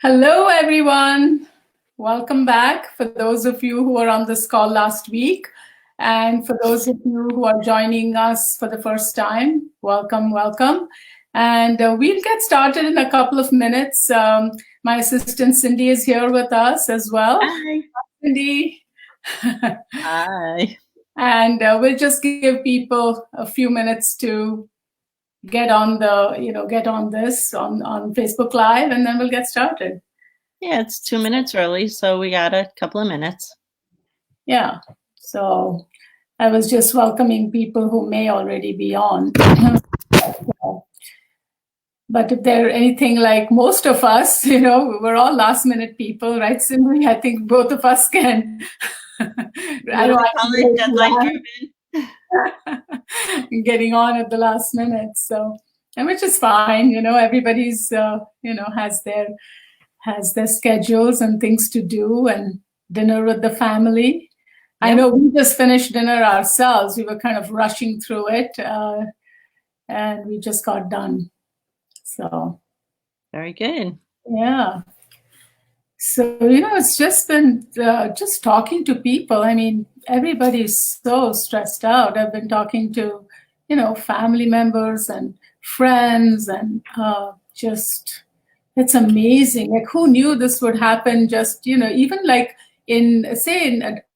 Hello, everyone. Welcome back for those of you who were on this call last week. And for those of you who are joining us for the first time, welcome. And we'll get started in a couple of minutes. My assistant Cindy is here with us as well. Hi. Cindy. Hi. And we'll just give people a few minutes to get on this on Facebook Live, and then we'll get started. Yeah, it's 2 minutes early, so we got a couple of minutes. Yeah. So I was just welcoming people who may already be on. But if they're anything like most of us, we're all last minute people, right, Cindy? I think both of us can. I don't call it deadline driven. Getting on at the last minute. So, and which is fine. Everybody's, has their schedules and things to do and dinner with the family. Yep. I know we just finished dinner ourselves. We were kind of rushing through it, and we just got done. So very good. Yeah. So, it's just been just talking to people. I mean, everybody's so stressed out. I've been talking to, family members and friends, and just, it's amazing. Like, who knew this would happen? Just, even like in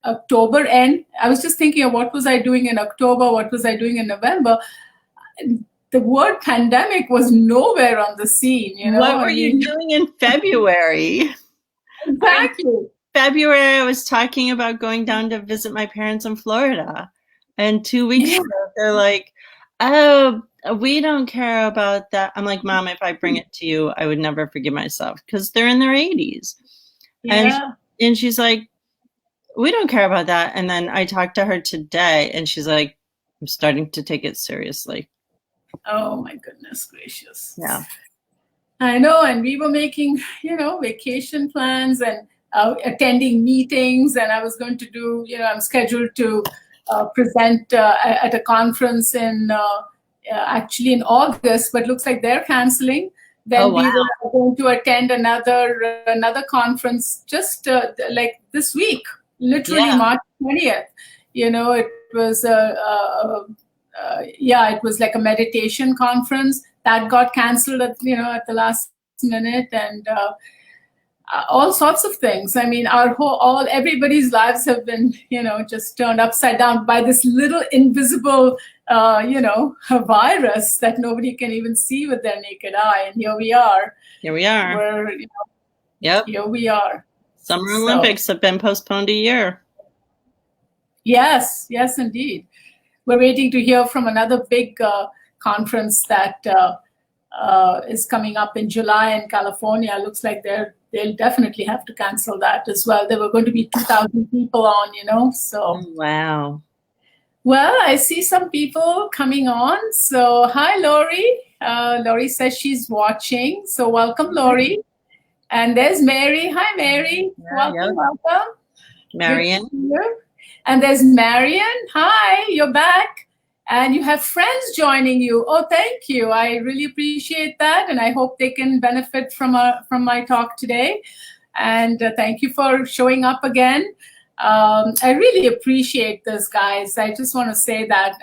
October end, I was just thinking of what was I doing in October? What was I doing in November? The word pandemic was nowhere on the scene. What were you doing in February? Exactly. February, I was talking about going down to visit my parents in Florida. And 2 weeks ago, they're like, oh, we don't care about that. I'm like, Mom, if I bring it to you, I would never forgive myself, because they're in their 80s. Yeah. And she's like, we don't care about that. And then I talked to her today, and she's like, I'm starting to take it seriously. Oh, my goodness gracious. Yeah. I know. And we were making, vacation plans and attending meetings. And I was going to do, I'm scheduled to present at a conference actually in August, but looks like they're canceling. Then we were going to attend another conference just like this week, literally March 20th. It was it was like a meditation conference that got canceled at the last minute, and all sorts of things. I mean, everybody's lives have been, just turned upside down by this little invisible, virus that nobody can even see with their naked eye. And here we are. Here we are. Here we are. Summer Olympics have been postponed a year. Yes, indeed. We're waiting to hear from another big conference that is coming up in July in California. Looks like they'll definitely have to cancel that as well. There were going to be 2,000 people on, so. Oh, wow. Well, I see some people coming on. So hi, Lori. Lori says she's watching. So welcome, Lori. And there's Mary. Hi, Mary. Welcome. Marion. And there's Marion. Hi, you're back. And you have friends joining you. Oh, thank you. I really appreciate that. And I hope they can benefit from my talk today. And thank you for showing up again. I really appreciate this, guys. I just want to say that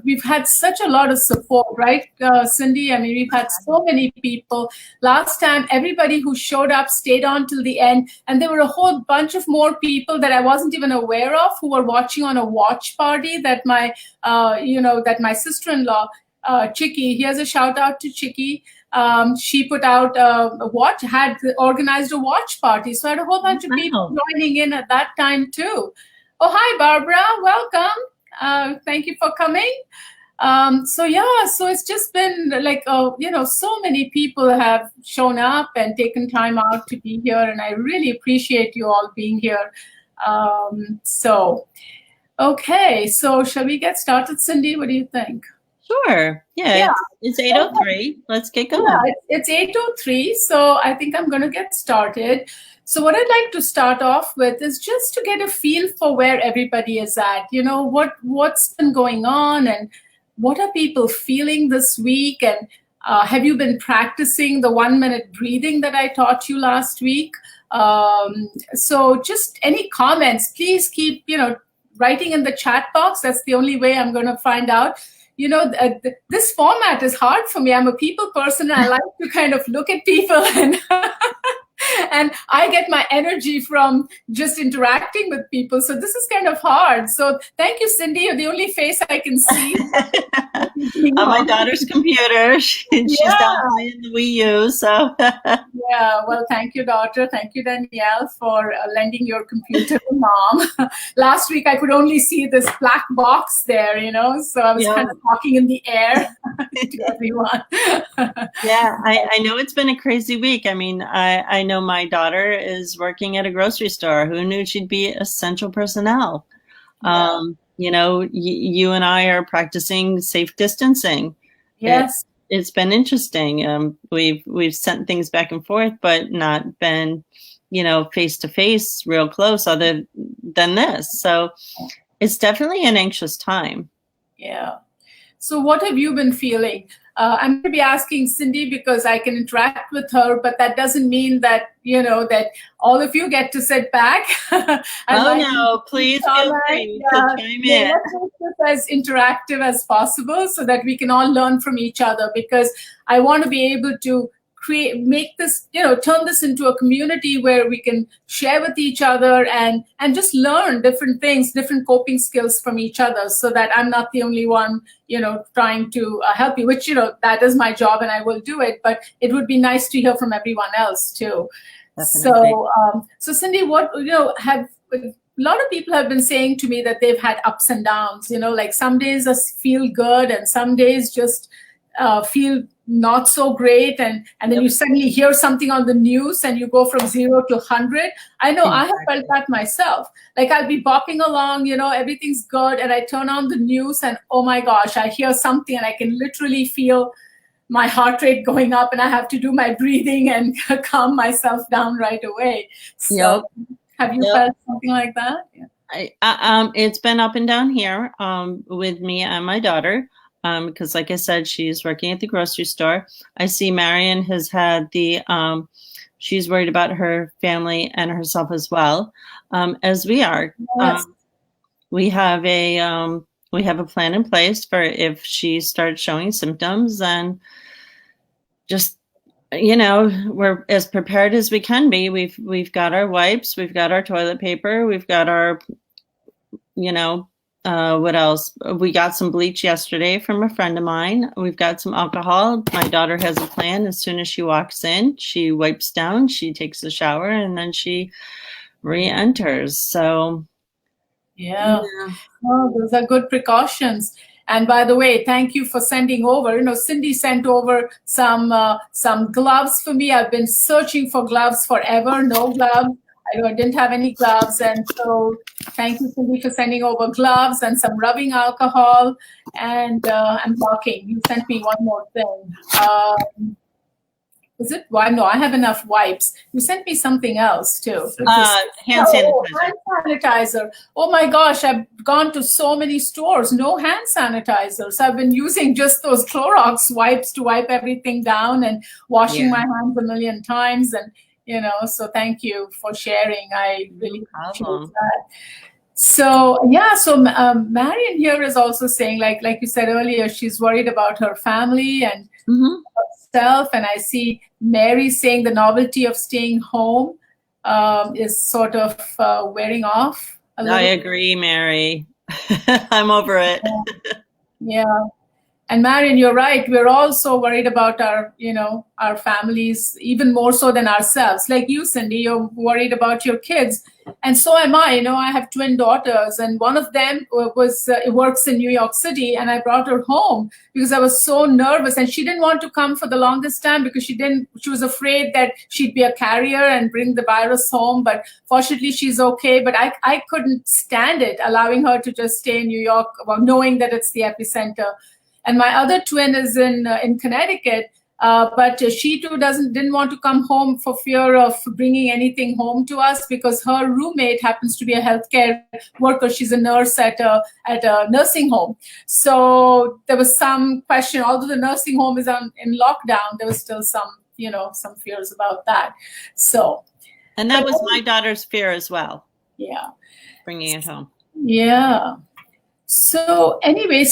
we've had such a lot of support, right, Cindy? I mean, we've had so many people. Last time, everybody who showed up stayed on till the end, and there were a whole bunch of more people that I wasn't even aware of who were watching on a watch party that my sister-in-law, Chicky. Here's a shout out to Chicky. She put out had organized a watch party. So I had a whole bunch of people joining in at that time too. Oh, hi, Barbara. Welcome. Thank you for coming. So it's just been like, so many people have shown up and taken time out to be here. And I really appreciate you all being here. Okay. So shall we get started, Cindy? What do you think? Sure. Yeah. It's 8:03. Let's get going. Yeah, it's 8:03. So I think I'm going to get started. So what I'd like to start off with is just to get a feel for where everybody is at. What's been going on and what are people feeling this week, and Have you been practicing the 1 minute breathing that I taught you last week? So just any comments, please keep, writing in the chat box. That's the only way I'm going to find out. This format is hard for me. I'm a people person, and I like to kind of look at people and and I get my energy from just interacting with people. So this is kind of hard. So thank you, Cindy. You're the only face I can see. On my daughter's computer. She's down playing the Wii U. So yeah, well, thank you, daughter. Thank you, Danielle, for lending your computer to mom. Last week, I could only see this black box there, so I was kind of talking in the air to everyone. Yeah, I know it's been a crazy week. I mean, I know my daughter is working at a grocery store. Who knew she'd be essential personnel? Yeah. You and I are practicing safe distancing. Yes. It's been interesting. We've sent things back and forth, but not been, face to face, real close, other than this. So it's definitely an anxious time. Yeah. So what have you been feeling? I'm going to be asking Cindy because I can interact with her, but that doesn't mean that, that all of you get to sit back. No, please feel free to chime in. Let's make this as interactive as possible so that we can all learn from each other, because I want to be able to make this, turn this into a community where we can share with each other and just learn different things, different coping skills from each other, so that I'm not the only one, trying to help you, which, that is my job and I will do it. But it would be nice to hear from everyone else too. Definitely. So Cindy, what, have a lot of people have been saying to me that they've had ups and downs, like some days feel good and some days just feel not so great, and then you suddenly hear something on the news and you go from 0 to 100. I know. Exactly. I have felt that myself. Like I'll be bopping along, everything's good, and I turn on the news and oh my gosh, I hear something and I can literally feel my heart rate going up, and I have to do my breathing and calm myself down right away. So have you felt something like that? Yeah. It's been up and down here with me and my daughter. Because like I said, she's working at the grocery store. I see Marion has had she's worried about her family and herself as well, as we are. Yes. We have a plan in place for if she starts showing symptoms, and just, we're as prepared as we can be. We've got our wipes, we've got our toilet paper, we've got our, what else? We got some bleach yesterday from a friend of mine. We've got some alcohol. My daughter has a plan. As soon as she walks in, she wipes down, she takes a shower, and then she re-enters. So, yeah. Oh, those are good precautions. And by the way, thank you for sending over. Cindy sent over some gloves for me. I've been searching for gloves forever. No gloves. I didn't have any gloves, and so thank you, Cindy, for sending over gloves and some rubbing alcohol. And I'm talking. You sent me one more thing. Was it? Well, no, I have enough wipes. You sent me something else too. Hand sanitizer. Hand sanitizer. Oh my gosh, I've gone to so many stores. No hand sanitizers. I've been using just those Clorox wipes to wipe everything down and washing my hands a million times. And so thank you for sharing. I really appreciate that. So Marion here is also saying, like you said earlier, she's worried about her family and herself. And I see Mary saying the novelty of staying home is sort of wearing off a little. I agree, Mary. I'm over it. Yeah. And Marion, you're right. We're all so worried about our families, even more so than ourselves. Like you, Cindy, you're worried about your kids. And so am I. I have twin daughters, and one of them works in New York City, and I brought her home because I was so nervous, and she didn't want to come for the longest time because she was afraid that she'd be a carrier and bring the virus home. But fortunately, she's okay. But I couldn't stand it, allowing her to just stay in New York, knowing that it's the epicenter. And my other twin is in Connecticut. But she too didn't want to come home for fear of bringing anything home to us, because her roommate happens to be a healthcare worker. She's a nurse at a nursing home. So there was some question, although the nursing home is in lockdown, there was still some fears about that. So. And that was my daughter's fear as well. Yeah. Bringing it home. Yeah. So anyway,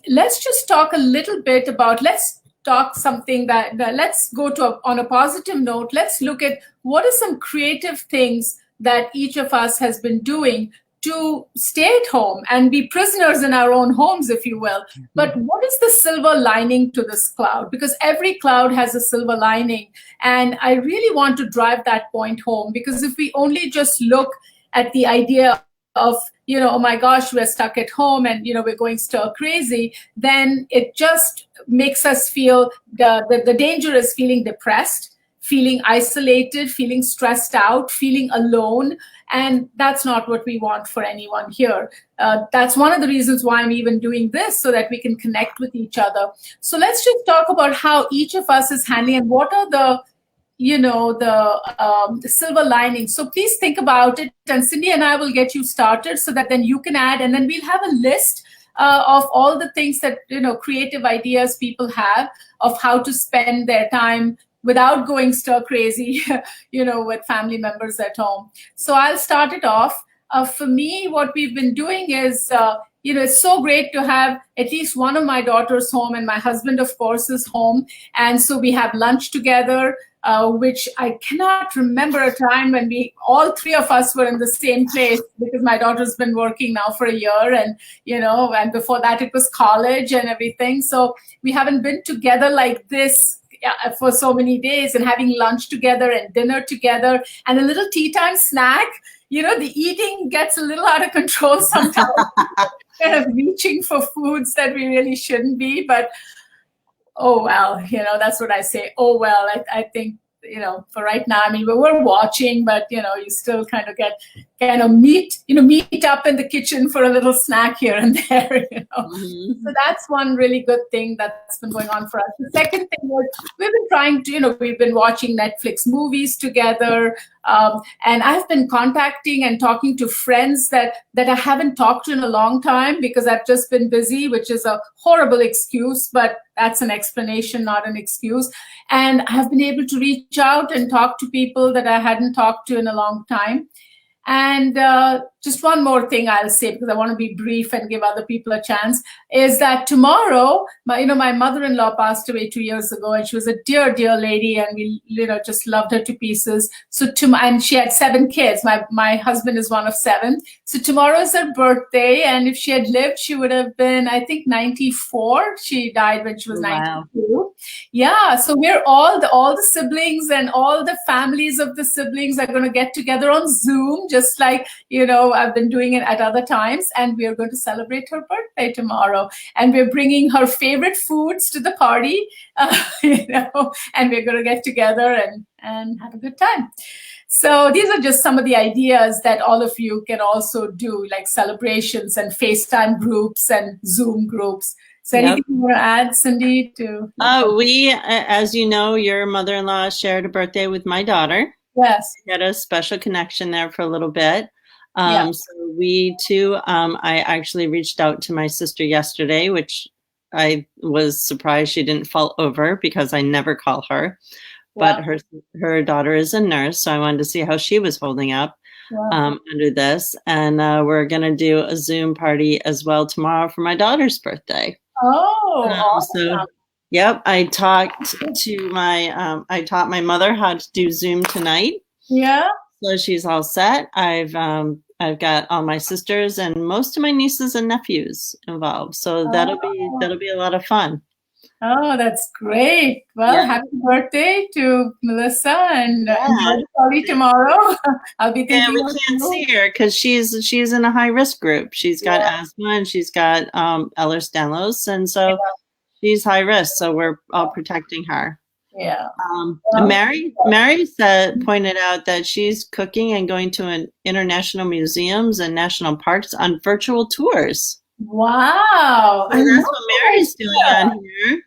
let's just talk a little bit about, let's talk something that let's go to on a positive note. Let's look at what are some creative things that each of us has been doing to stay at home and be prisoners in our own homes, if you will. Mm-hmm. But what is the silver lining to this cloud? Because every cloud has a silver lining. And I really want to drive that point home, because if we only just look at the idea of, oh my gosh, we're stuck at home and, we're going stir crazy, then it just makes us feel the danger is feeling depressed, feeling isolated, feeling stressed out, feeling alone. And that's not what we want for anyone here. That's one of the reasons why I'm even doing this, so that we can connect with each other. So let's just talk about how each of us is handling and what are the silver lining. So please think about it, and Cindy and I will get you started so that then you can add, and then we'll have a list of all the things that, creative ideas people have of how to spend their time without going stir crazy, with family members at home. So I'll start it off. For me, what we've been doing is, it's so great to have at least one of my daughters home, and my husband, of course, is home. And so we have lunch together, which I cannot remember a time when all three of us were in the same place, because my daughter's been working now for a year, and, and before that it was college and everything. So we haven't been together like this for so many days, and having lunch together and dinner together and a little tea time snack. The eating gets a little out of control sometimes, kind of reaching for foods that we really shouldn't be. But, oh, well, that's what I say. Oh, well, I think, for right now, I mean, we're watching, but, you still kind of meet up in the kitchen for a little snack here and there, Mm-hmm. So that's one really good thing that's been going on for us. The second thing was we've been trying to, we've been watching Netflix movies together. And I've been contacting and talking to friends that I haven't talked to in a long time, because I've just been busy, which is a horrible excuse, but that's an explanation, not an excuse. And I've been able to reach out and talk to people that I hadn't talked to in a long time. And just one more thing I'll say, because I want to be brief and give other people a chance, is that tomorrow, my mother-in-law passed away 2 years ago, and she was a dear, dear lady, and we, just loved her to pieces. So and she had 7 kids. My husband is one of 7. So tomorrow is her birthday, and if she had lived, she would have been, I think, 94. She died when she was 92. Wow. Yeah, so we're all the siblings and all the families of the siblings are going to get together on Zoom, just like, I've been doing it at other times. And we are going to celebrate her birthday tomorrow. And we're bringing her favorite foods to the party, and we're going to get together and have a good time. So these are just some of the ideas that all of you can also do, like celebrations and FaceTime groups and Zoom groups. So anything you want to add, Cindy? We, as you know, your mother-in-law shared a birthday with my daughter. Yes. We had a special connection there for a little bit. So we too, I actually reached out to my sister yesterday, which I was surprised she didn't fall over, because I never call her. But her daughter is a nurse, so I wanted to see how she was holding up under this. And we're going to do a Zoom party as well tomorrow for my daughter's birthday. Oh, awesome. So, yep, I taught my mother how to do Zoom tonight. Yeah. So she's all set. I've got all my sisters and most of my nieces and nephews involved. So that'll be a lot of fun. Oh, that's great. Well, happy birthday to Melissa, and enjoy the party tomorrow. I'll be thinking. Yeah, we can't see her because she's in a high risk group. She's got asthma and she's got Ehlers-Danlos, and so she's high risk. So we're all protecting her. Yeah. Mary pointed out that she's cooking and going to international museums and national parks on virtual tours. Wow. So that's what Mary's doing on here.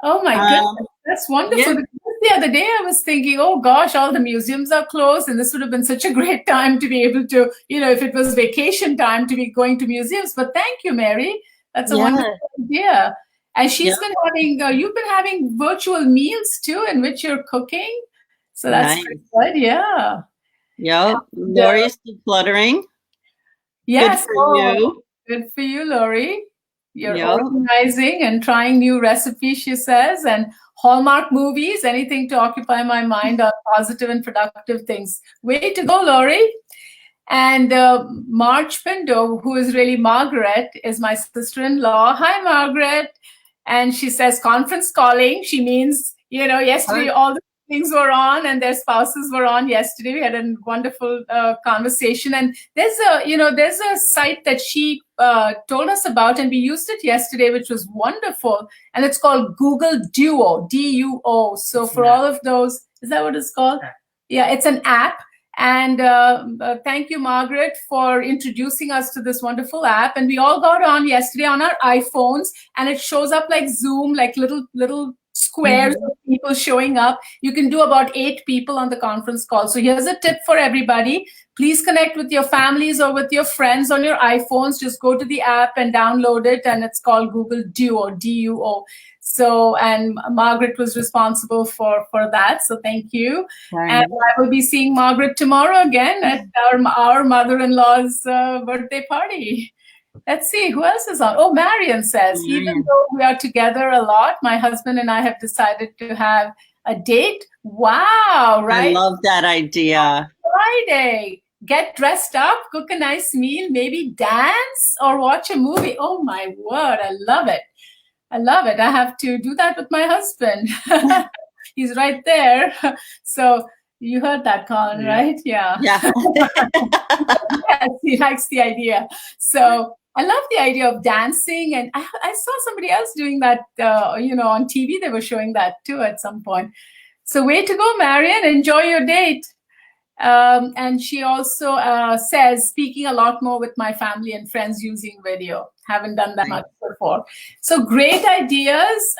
Oh my goodness, Um, that's wonderful. yeah, Because the other day I was thinking, oh gosh, all the museums are closed, and this would have been such a great time to be able to, if it was vacation time to be going to museums. But thank you, Mary. That's a wonderful yeah, idea. And yeah, you've been having virtual meals too, in which you're cooking. So that's pretty nice. good. Yeah. Yep. And, Lori's decluttering. Good yes. for Oh, you. good for you, Lori. You're Yep. organizing and trying new recipes, she says, and Hallmark movies, anything to occupy my mind on positive and productive things. Way to go, Lori. And Marge Pindo, who is really Margaret, is my sister-in-law. Hi, Margaret. And she says conference calling. She means, yesterday all the things were on and their spouses were on yesterday. We had a wonderful conversation. And there's a site that she told us about, and we used it yesterday, which was wonderful. And it's called Google Duo, Duo. So for all of those, is that what it's called? Yeah, it's an app. And thank you, Margaret, for introducing us to this wonderful app. And we all got on yesterday on our iPhones, and it shows up like Zoom, like little squares of people showing up. You can do about 8 people on the conference call. So here's a tip for everybody. Please connect with your families or with your friends on your iPhones. Just go to the app and download it, and it's called Google Duo, Duo. So, and Margaret was responsible for that. So thank you. And I will be seeing Margaret tomorrow again at our mother-in-law's birthday party. Let's see, who else is on? Oh, Marion says, even though we are together a lot, my husband and I have decided to have a date. Wow, right? I love that idea. Friday. Get dressed up, cook a nice meal, maybe dance or watch a movie. Oh my word, I love it. I love it. I have to do that with my husband. He's right there. So you heard that, Colin, right? Yeah. Yeah. Yes, he likes the idea. So I love the idea of dancing. And I saw somebody else doing that, on TV. They were showing that too at some point. So way to go, Marion. Enjoy your date. And she also says, speaking a lot more with my family and friends using video. Haven't done that much before. So great ideas.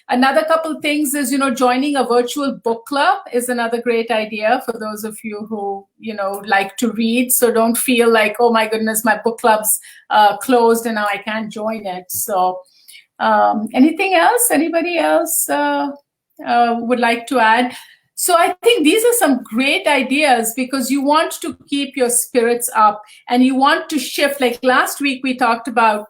Another couple things is, joining a virtual book club is another great idea for those of you who, like to read. So don't feel like, oh my goodness, my book club's closed and now I can't join it. So anything else? Anybody else would like to add? So I think these are some great ideas because you want to keep your spirits up and you want to shift. Like last week, we talked about,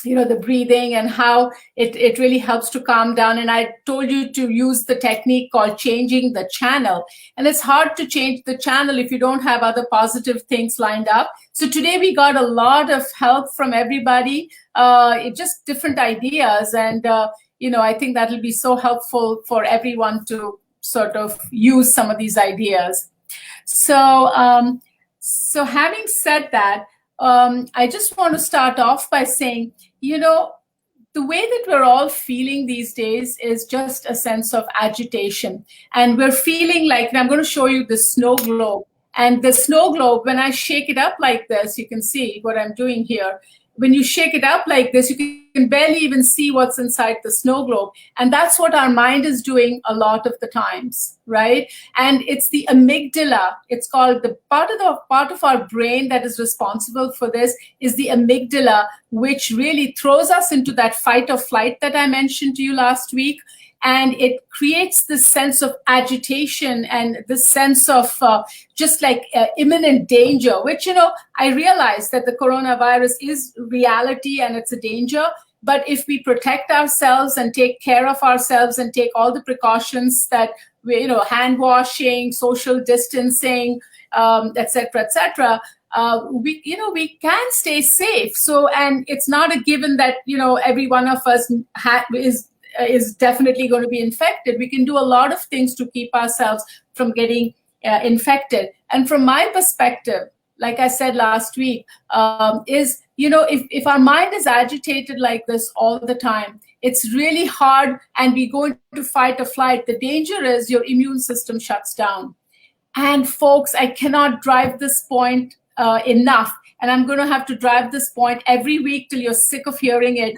the breathing and how it really helps to calm down. And I told you to use the technique called changing the channel. And it's hard to change the channel if you don't have other positive things lined up. So today we got a lot of help from everybody, just different ideas. And, I think that'll be so helpful for everyone to sort of use some of these ideas. So, so having said that, I just want to start off by saying, the way that we're all feeling these days is just a sense of agitation. And we're feeling like, and I'm going to show you the snow globe. And the snow globe, when I shake it up like this, you can see what I'm doing here. When you shake it up like this, you can barely even see what's inside the snow globe. And that's what our mind is doing a lot of the times, right? And it's the amygdala. It's called the part of our brain that is responsible for this is the amygdala, which really throws us into that fight or flight that I mentioned to you last week. And it creates this sense of agitation and this sense of just like imminent danger, which, I realize that the coronavirus is reality and it's a danger. But if we protect ourselves and take care of ourselves and take all the precautions that we, hand washing, social distancing, et cetera, we can stay safe. So, and it's not a given that, every one of us is definitely going to be infected. We can do a lot of things to keep ourselves from getting infected. And from my perspective, like I said last week, is, if our mind is agitated like this all the time, it's really hard and we go into fight or flight. The danger is your immune system shuts down. And folks, I cannot drive this point enough. and I'm going to have to drive this point every week till you're sick of hearing it.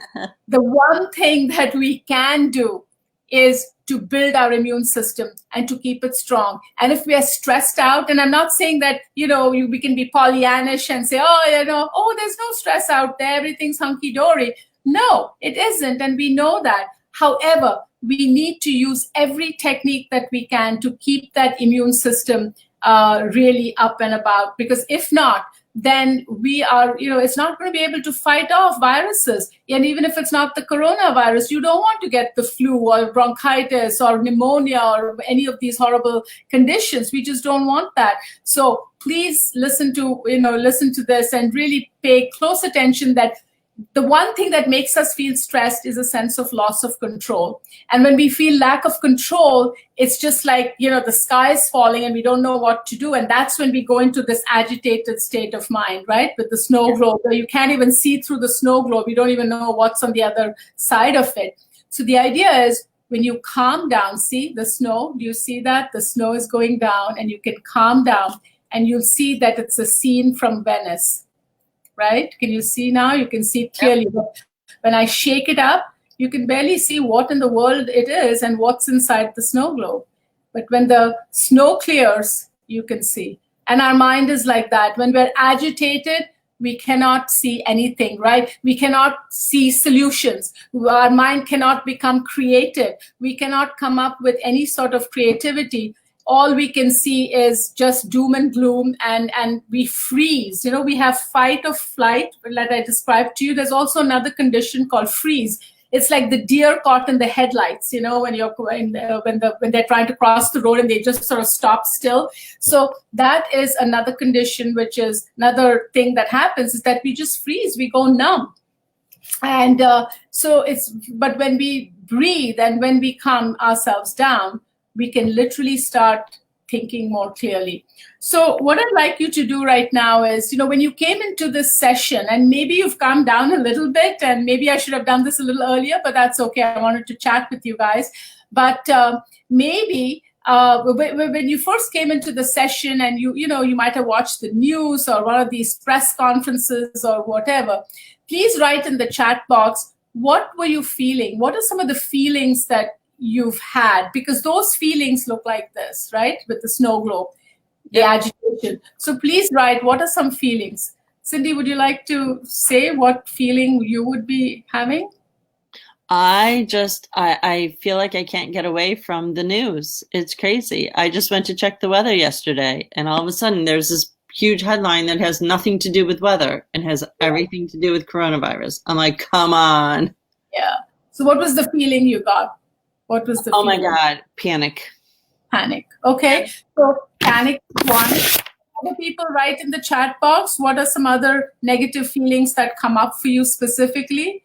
The one thing that we can do is to build our immune system and to keep it strong. And if we are stressed out, and I'm not saying that, we can be Pollyannish and say, oh, there's no stress out there, everything's hunky-dory. No, it isn't, and we know that. However, we need to use every technique that we can to keep that immune system really up and about, because if not, then we are, it's not going to be able to fight off viruses. And even if it's not the coronavirus, you don't want to get the flu or bronchitis or pneumonia or any of these horrible conditions. We just don't want that. So please listen to this and really pay close attention that the one thing that makes us feel stressed is a sense of loss of control. And when we feel lack of control, it's just like, the sky is falling and we don't know what to do. And that's when we go into this agitated state of mind, right? With the snow globe, where you can't even see through the snow globe. You don't even know what's on the other side of it. So the idea is, when you calm down, see the snow, do you see that? The snow is going down, and you can calm down and you'll see that it's a scene from Venice. Right? Can you see now? You can see clearly. Yep. When I shake it up, you can barely see what in the world it is and what's inside the snow globe. But when the snow clears, you can see. And our mind is like that. When we're agitated, we cannot see anything, right? We cannot see solutions. Our mind cannot become creative. We cannot come up with any sort of creativity. All we can see is just doom and gloom, and we freeze. We have fight or flight that I described to you. There's also another condition called freeze. It's like the deer caught in the headlights, when they're trying to cross the road and they just sort of stop still. So that is another condition, which is another thing that happens, is that we just freeze, we go numb. And but when we breathe and when we calm ourselves down, we can literally start thinking more clearly. So what I'd like you to do right now is, when you came into this session, and maybe you've calmed down a little bit, and maybe I should have done this a little earlier, but that's okay. I wanted to chat with you guys. But maybe when you first came into the session, and you might have watched the news or one of these press conferences or whatever, please write in the chat box, what were you feeling? What are some of the feelings that you've had? Because those feelings look like this, right? With the snow globe, the agitation. So please write, what are some feelings? Cindy, would you like to say what feeling you would be having? I feel like I can't get away from the news. It's crazy. I just went to check the weather yesterday, and all of a sudden there's this huge headline that has nothing to do with weather and has everything to do with coronavirus. I'm like, come on. Yeah. So what was the feeling you got? What was the feeling? My God, panic. Panic. Okay. So panic is one. Other people write in the chat box, what are some other negative feelings that come up for you specifically?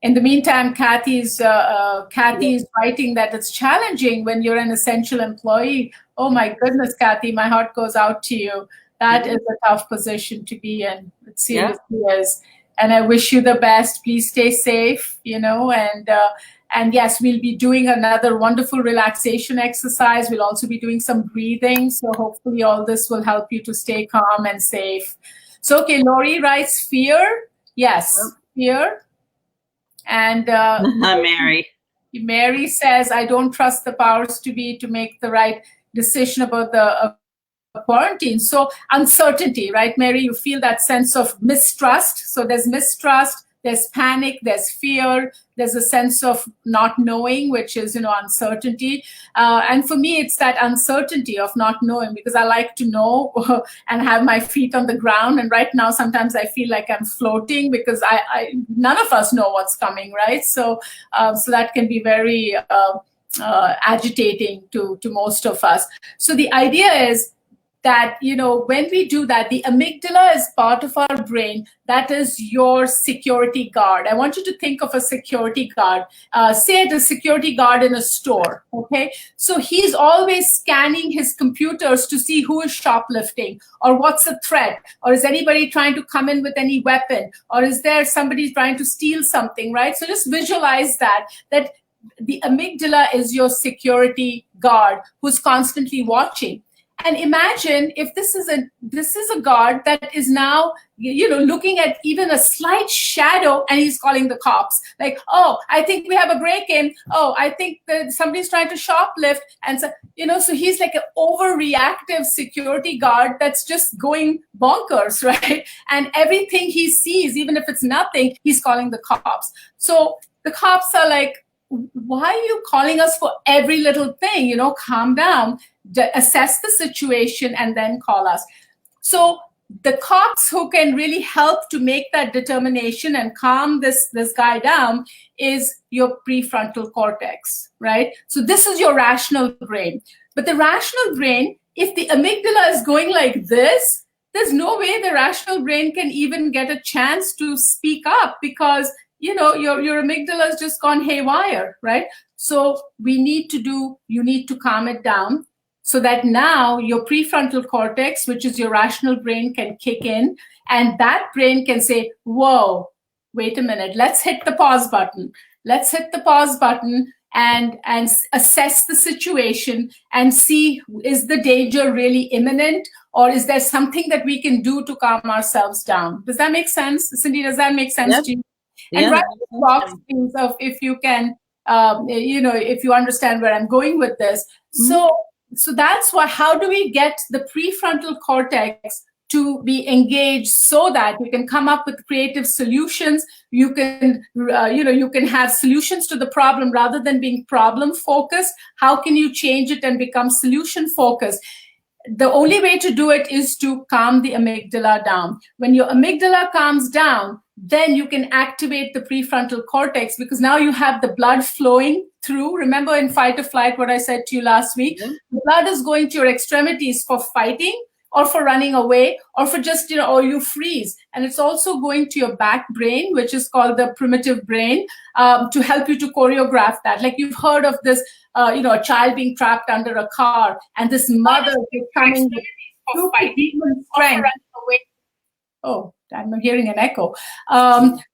In the meantime, Kathy's writing that it's challenging when you're an essential employee. Oh my goodness, Kathy, my heart goes out to you. That is a tough position to be in. It seriously is. And I wish you the best. Please stay safe, and yes, we'll be doing another wonderful relaxation exercise. We'll also be doing some breathing. So hopefully all this will help you to stay calm and safe. So, okay, Lori writes fear. Yes, fear. And Mary says, I don't trust the powers to be to make the right decision about the quarantine. So uncertainty, right, Mary? You feel that sense of mistrust. So there's mistrust. There's panic, there's fear, there's a sense of not knowing, which is, uncertainty. And for me, it's that uncertainty of not knowing, because I like to know and have my feet on the ground. And right now, sometimes I feel like I'm floating because none of us know what's coming, right? So that can be very agitating to most of us. So the idea is that, when we do that, the amygdala is part of our brain. That is your security guard. I want you to think of a security guard. Say the security guard in a store, okay? So he's always scanning his computers to see who is shoplifting, or what's a threat, or is anybody trying to come in with any weapon, or is there somebody trying to steal something, right? So just visualize that the amygdala is your security guard who's constantly watching. And imagine if this is a guard that is now, looking at even a slight shadow, and he's calling the cops. Like, oh, I think we have a break-in. Oh, I think that somebody's trying to shoplift. And so, so he's like an overreactive security guard that's just going bonkers, right? And everything he sees, even if it's nothing, he's calling the cops. So the cops are like, why are you calling us for every little thing? Calm down, assess the situation, and then call us. So the cops who can really help to make that determination and calm this guy down is your prefrontal cortex, right? So this is your rational brain. But the rational brain, if the amygdala is going like this, there's no way the rational brain can even get a chance to speak up, because your amygdala has just gone haywire, right? So you need to calm it down, so that now your prefrontal cortex, which is your rational brain, can kick in, and that brain can say, whoa, wait a minute, let's hit the pause button. Let's hit the pause button and assess the situation and see, is the danger really imminent, or is there something that we can do to calm ourselves down? Does that make sense? Cindy, does that make sense to you? And write the box, please, of if you can, if you understand where I'm going with this. So that's why, how do we get the prefrontal cortex to be engaged so that you can come up with creative solutions? You can, you can have solutions to the problem rather than being problem focused. How can you change it and become solution focused? The only way to do it is to calm the amygdala down. When your amygdala calms down, then you can activate the prefrontal cortex, because now you have the blood flowing through. Remember in fight or flight, what I said to you last week? Mm-hmm. The blood is going to your extremities for fighting, or for running away, or for just, or you freeze. And it's also going to your back brain, which is called the primitive brain, to help you to choreograph that. Like you've heard of this, a child being trapped under a car, and this mother is coming with superhuman strength. Oh, I'm hearing an echo.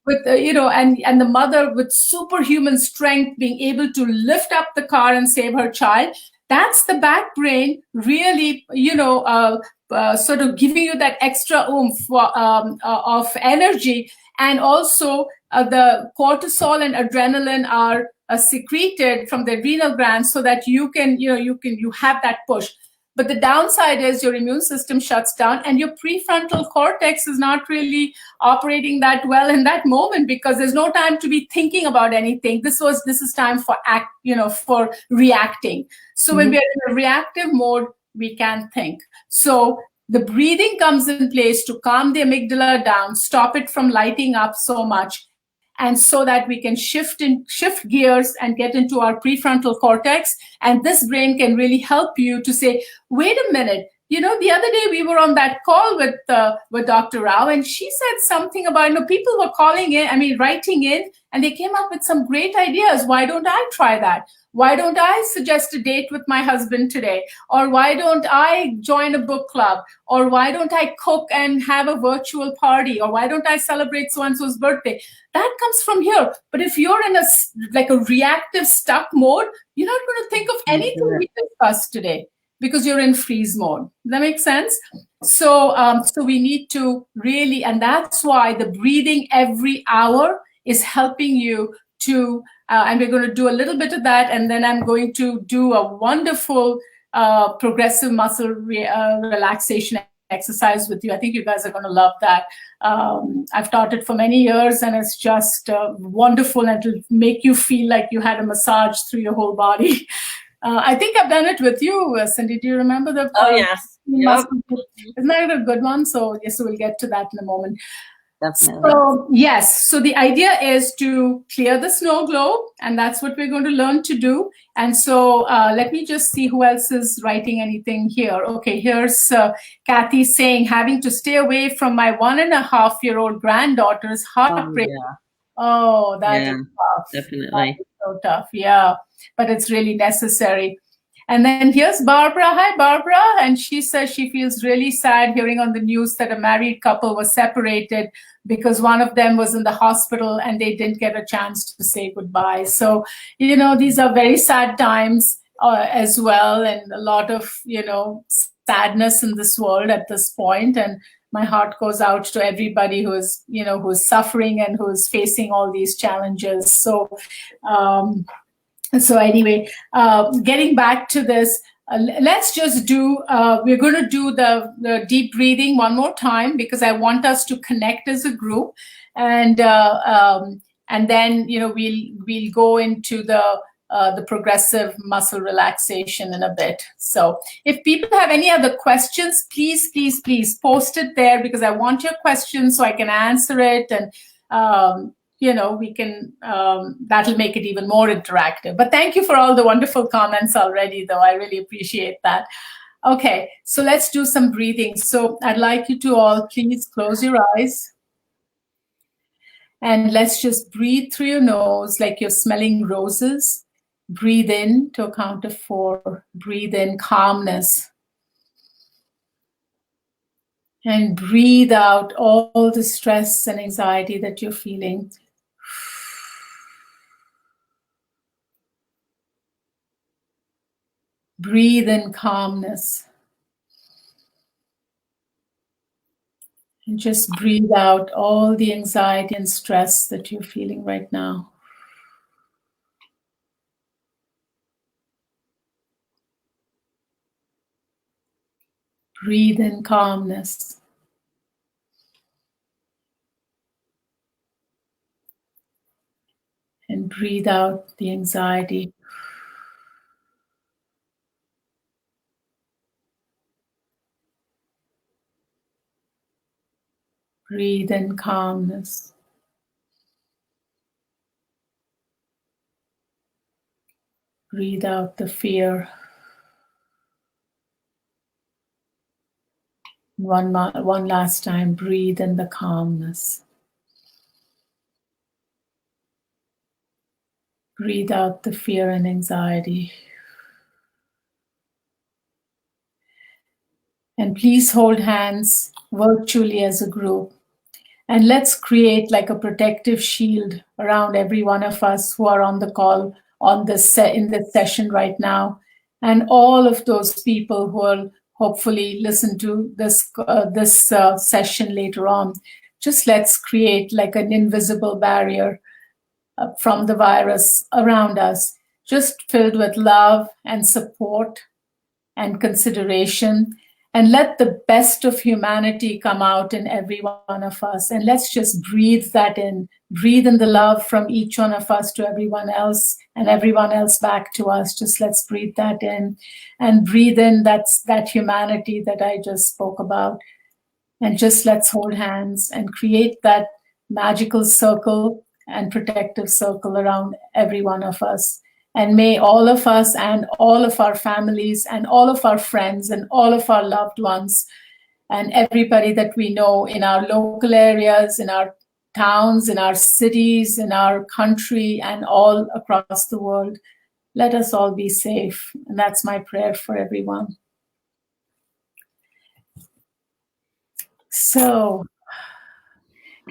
With and the mother with superhuman strength being able to lift up the car and save her child. That's the back brain really, sort of giving you that extra oomph of energy. And also the cortisol and adrenaline are secreted from the adrenal glands, so that you have that push. But the downside is your immune system shuts down, and your prefrontal cortex is not really operating that well in that moment, because there's no time to be thinking about anything. This is time for for reacting. So when we are in a reactive mode, we can't think. So the breathing comes in place to calm the amygdala down, stop it from lighting up so much, and so that we can shift gears and get into our prefrontal cortex. And this brain can really help you to say, wait a minute, the other day we were on that call with Dr. Rao, and she said something about, people were writing in, and they came up with some great ideas. Why don't I try that? Why don't I suggest a date with my husband today? Or why don't I join a book club? Or why don't I cook and have a virtual party? Or why don't I celebrate so-and-so's birthday? That comes from here. But if you're in a reactive stuck mode, you're not going to think of anything we discussed today, because you're in freeze mode. Does that make sense? So we need to really, and that's why the breathing every hour is helping you to, and we're going to do a little bit of that, and then I'm going to do a wonderful progressive muscle relaxation exercise with you. I think you guys are going to love that. I've taught it for many years, and it's just wonderful, and it'll make you feel like you had a massage through your whole body. I think I've done it with you, Cindy. Do you remember the? Oh, yes. Yep. Isn't that a good one? So yes, we'll get to that in a moment. Definitely. So yes, so the idea is to clear the snow globe, and that's what we're going to learn to do. And so let me just see who else is writing anything here. Okay, here's Kathy saying, having to stay away from my 1.5-year-old granddaughter's heartbreak. Oh, that is tough. Definitely. That is so tough, yeah. But it's really necessary. And then here's Barbara. Hi, Barbara. And she says she feels really sad hearing on the news that a married couple was separated because one of them was in the hospital and they didn't get a chance to say goodbye. So, these are very sad times as well. And a lot of, sadness in this world at this point, and my heart goes out to everybody who is, who's suffering and who is facing all these challenges. So anyway, getting back to this, let's just we're going to do the deep breathing one more time, because I want us to connect as a group. And then, we'll go into the progressive muscle relaxation in a bit. So if people have any other questions, please post it there, because I want your questions so I can answer it. And, we can, that'll make it even more interactive. But thank you for all the wonderful comments already, though. I really appreciate that. Okay, so let's do some breathing. So I'd like you to all please close your eyes. And let's just breathe through your nose like you're smelling roses. Breathe in to a count of 4. Breathe in calmness. And breathe out all the stress and anxiety that you're feeling. Breathe in calmness. And just breathe out all the anxiety and stress that you're feeling right now. Breathe in calmness. And breathe out the anxiety. Breathe in calmness. Breathe out the fear. One last time, breathe in the calmness. Breathe out the fear and anxiety. And please hold hands virtually as a group. And let's create like a protective shield around every one of us who are on the call in this session right now. And all of those people who will hopefully listen to this session later on. Just let's create like an invisible barrier from the virus around us, just filled with love and support and consideration. And let the best of humanity come out in every one of us. And let's just breathe that in. Breathe in the love from each one of us to everyone else, and everyone else back to us. Just let's breathe that in. And breathe in that humanity that I just spoke about. And just let's hold hands and create that magical circle and protective circle around every one of us. And may all of us and all of our families and all of our friends and all of our loved ones and everybody that we know in our local areas, in our towns, in our cities, in our country, and all across the world, let us all be safe. And that's my prayer for everyone. So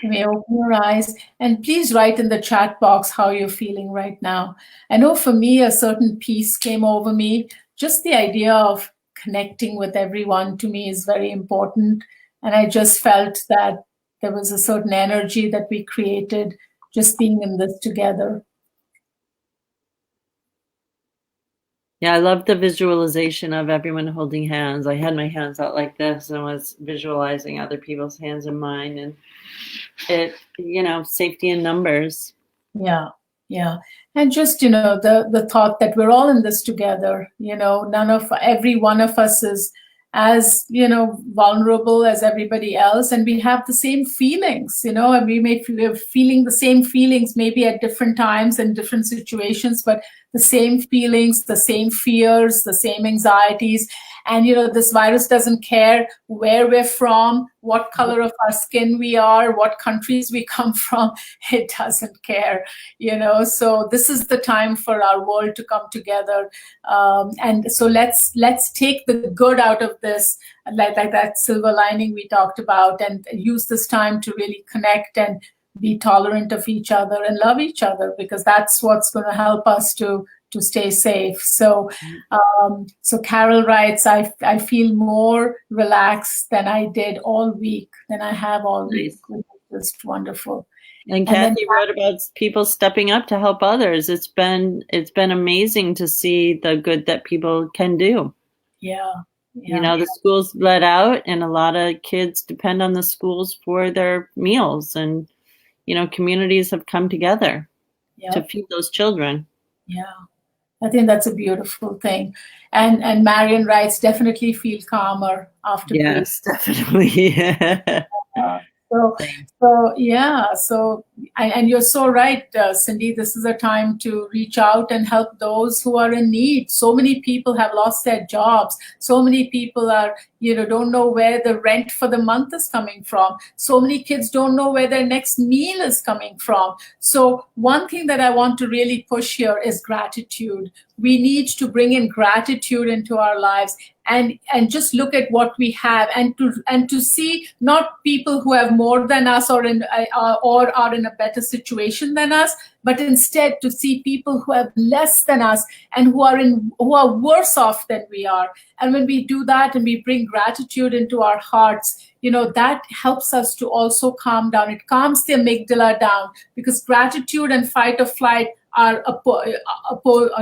you may open your eyes and please write in the chat box how you're feeling right now. I know for me, a certain peace came over me. Just the idea of connecting with everyone to me is very important. And I just felt that there was a certain energy that we created just being in this together. Yeah, I love the visualization of everyone holding hands. I had my hands out like this and was visualizing other people's hands in mine, and it, safety in numbers. Yeah. And just, the thought that we're all in this together, every one of us is as, vulnerable as everybody else. And we have the same feelings, and we may be feeling the same feelings, maybe at different times and different situations, but the same feelings, the same fears, the same anxieties. And, this virus doesn't care where we're from, what color of our skin we are, what countries we come from. It doesn't care, So this is the time for our world to come together. And so let's take the good out of this, like that silver lining we talked about, and use this time to really connect and be tolerant of each other and love each other, because that's what's going to help us to to stay safe. So, so Carol writes, I feel more relaxed than I did all week, than I have all week. Which is just wonderful. And Kathy wrote about people stepping up to help others. It's been amazing to see the good that people can do. Yeah. You know, the schools let out, and a lot of kids depend on the schools for their meals, and you know, communities have come together to feed those children. Yeah, I think that's a beautiful thing. And Marion writes, definitely feel calmer after. Yes, definitely. And you're so right, Cindy. This is a time to reach out and help those who are in need. So many people have lost their jobs. So many people are, don't know where the rent for the month is coming from. So many kids don't know where their next meal is coming from. So one thing that I want to really push here is gratitude. We need to bring in gratitude into our lives, and just look at what we have, and to see not people who have more than us or are in a better situation than us, but instead to see people who have less than us and who are worse off than we are. And when we do that and we bring gratitude into our hearts, that helps us to also calm down. It calms the amygdala down, because gratitude and fight or flight are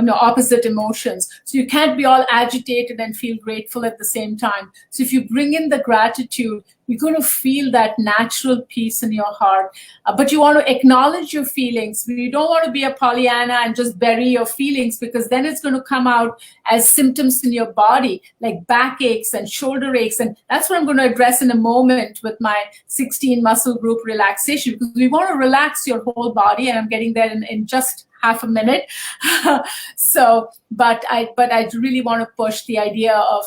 opposite emotions. So you can't be all agitated and feel grateful at the same time. So if you bring in the gratitude, you're going to feel that natural peace in your heart. But you want to acknowledge your feelings. You don't want to be a Pollyanna and just bury your feelings, because then it's going to come out as symptoms in your body, like backaches and shoulder aches. And that's what I'm going to address in a moment with my 16 muscle group relaxation, because we want to relax your whole body. And I'm getting there in just half a minute. But I really want to push the idea of,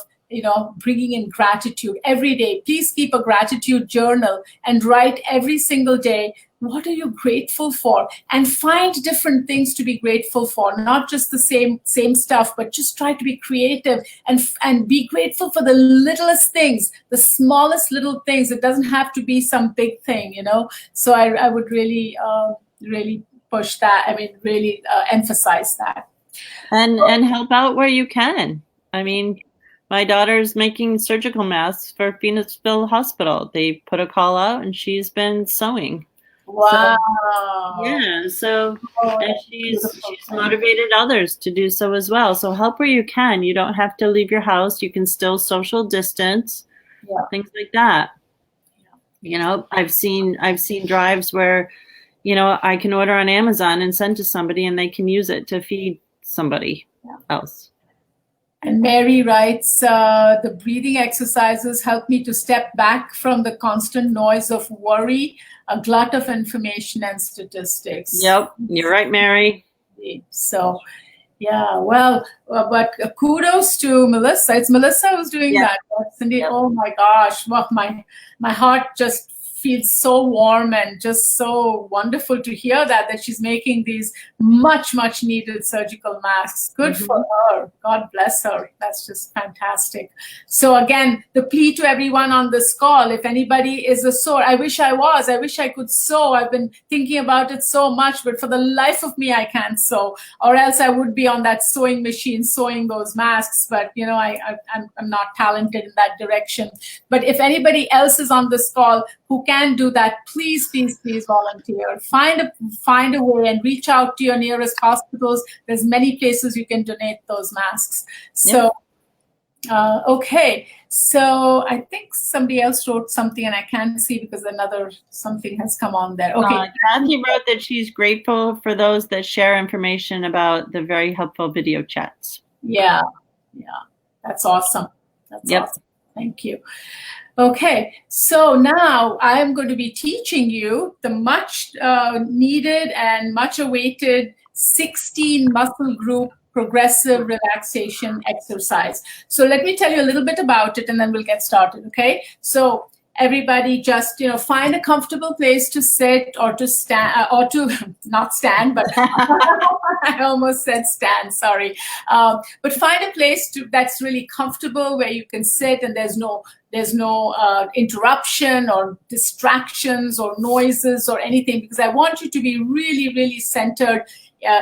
bringing in gratitude every day. Please keep a gratitude journal and write every single day, what are you grateful for? And find different things to be grateful for, not just the same stuff, but just try to be creative and be grateful for the littlest things, the smallest little things. It doesn't have to be some big thing, So I would really, really push that. I mean, really emphasize that. And help out where you can. I mean, my daughter's making surgical masks for Phoenixville Hospital. They put a call out, and she's been sewing. Wow. And she's motivated others to do so as well. So help where you can. You don't have to leave your house. You can still social distance, things like that. I've seen drives where, I can order on Amazon and send to somebody, and they can use it to feed somebody else. And Mary writes, the breathing exercises help me to step back from the constant noise of worry, a glut of information and statistics. Yep, you're right, Mary. So, but kudos to Melissa. It's Melissa who's doing that. Cindy, oh my gosh, my heart just feels so warm and just so wonderful to hear that she's making these much needed surgical masks. Good for her. God bless her. That's just fantastic. So again, the plea to everyone on this call, if anybody is a sewer, I wish I could sew. I've been thinking about it so much, but for the life of me, I can't sew, or else I would be on that sewing machine sewing those masks. But I'm not talented in that direction. But if anybody else is on this call who can do that, please volunteer. Find a way and reach out to your nearest hospitals. There's many places you can donate those masks. So, okay. So I think somebody else wrote something, and I can't see because something has come on there. Okay. Kathy wrote that she's grateful for those that share information about the very helpful video chats. Yeah. That's awesome. Awesome. Thank you. Okay, so now I am going to be teaching you the much needed and much awaited 16 muscle group progressive relaxation exercise. So let me tell you a little bit about it, and then we'll get started, okay? So everybody just, find a comfortable place to sit or to stand, or to not stand, but I almost said stand, sorry. But find a place that's really comfortable, where you can sit and there's no interruption or distractions or noises or anything, because I want you to be really, really centered